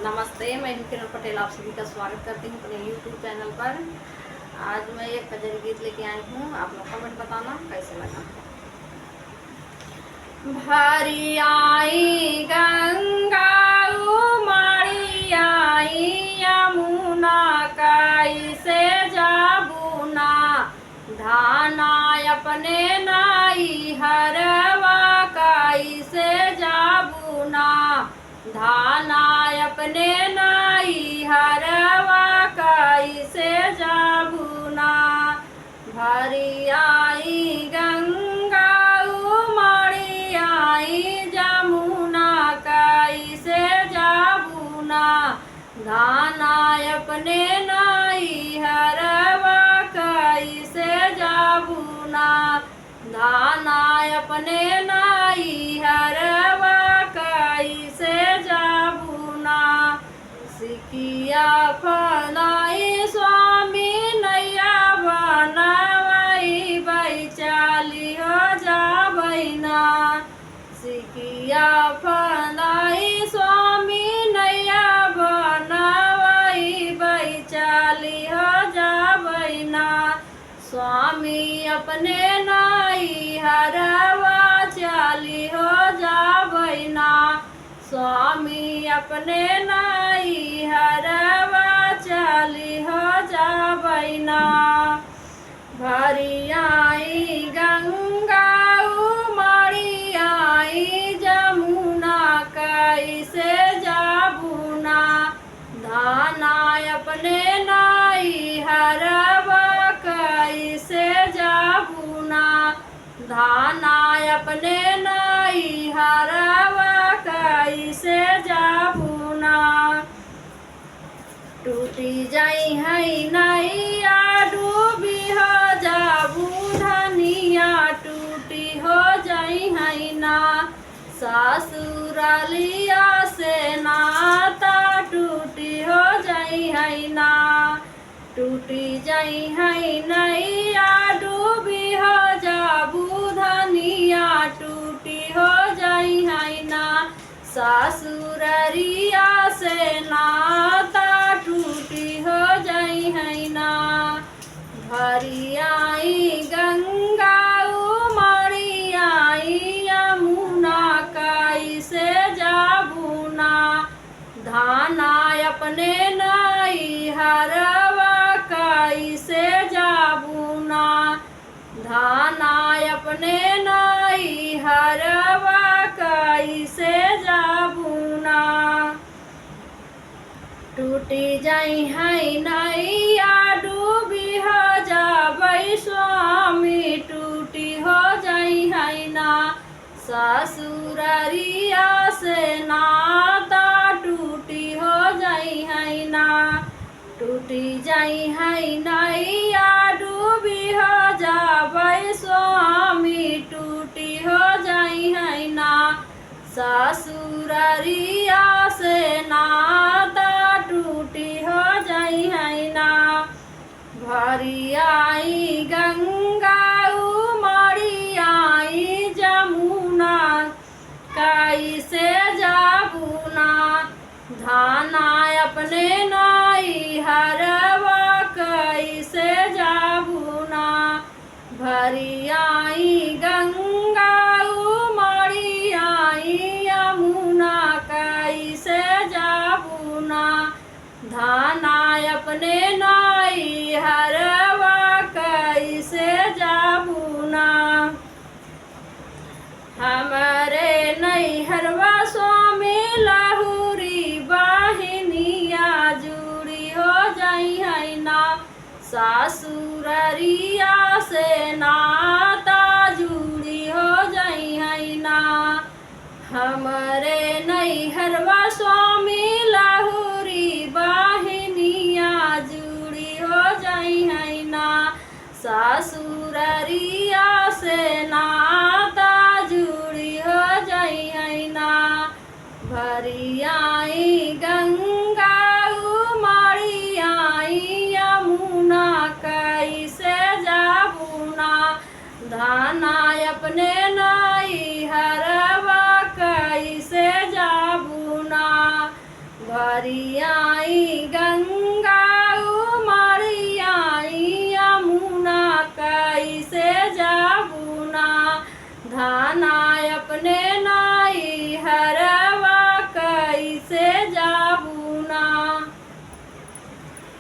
नमस्ते, मैं हूं किरण पटेल। आप सभी का स्वागत करती हूं अपने YouTube चैनल पर। आज मैं एक भजन गीत लेके आई हूं। आप लोग कमेंट बताना कैसे लगा। भरी आई गंगा उमड़ी आई यमुना, कैसे जाबुना धाना अपने नाई हरवा, कैसे जाबुना धाना अपने नाई हरवा, कैसे जाबुना। भरी आई गंगा उमड़ी आई जमुना, कैसे जाबुना धाना अपने नाई हरवा, कैसे जाबुना धाना अपने नाई हरवा, कैसे जाबुना। सिकिया फलाई स्वामी नैया बनवई, बैचाली हो जाबैना। सिकिया फलाई स्वामी नैया बनवई, बैचाली हो जाबैना। स्वामी अपने नाई हरवा, चाली हो जाबैना। स्वामी अपने नाई हरवा, चाली हो जाबैना। भरी आई गंगा उमड़ी आई जमुना, कैसे जाबुना धाना अपने नाई हरवा, कैसे जाबुना धाना अपने नाई हरवा, कैसे जाबुना। टूटी जाई है नैया डूबी हो जाबू धनिया, टूटी हो जाई है ना ससुरालिया से नाता, टूटी हो जाई है ना। टूटी जाई है नैया डूबी हो जाबू धनिया, टूटी हो जाई है ना ससुररिया से नाता, टूटी हो जाई है ना। भरी आई गंगा उमड़ी आई यमुना, कैसे जाबुना धाना अपने नाई हरवा, कैसे जाबुना धाना अपने नाई हरवा, कैसे जाबुना। टूटी जाई है नैया डूबी हो जाबई स्वामी, टूटी हो जाई है ना ससुररिया से नाता, टूटी हो जाई है ना। टूटी जाई है नैया डूबी हो जाबई स्वामी, टूटी हो जाई है ना ससुररिया से नाता, टूटी हो जाई है ना। भरी आई गंगा उमड़ी आई जमुना, कैसे जाबुना धाना अपने नाई हरवा, कैसे जाबुना। भरी आई गंगा उमड़ी आई यमुना, कैसे जाबुना धाना अपने नाई हरवा, कैसे जाबुना। हमारे नैहरवा स्वामी लाहुरी बाहिनिया, जुड़ी हो जाई है ना ससुररिया से नाता, जुड़ी हो जाई है ना। हमारे नैहरवा स्वामी लाहुरी बाहिनिया, जुड़ी हो जाई है ना ससुररिया से नाता, जुड़ी हो जाई है ना। भरी आई गंगा उमड़ी आई यमुना, कैसे जाबुना धाना अपने नाई हरवा, कैसे जाबुना भरी आई गंगा उमरी आई यमुना कैसे जाबुना, धाना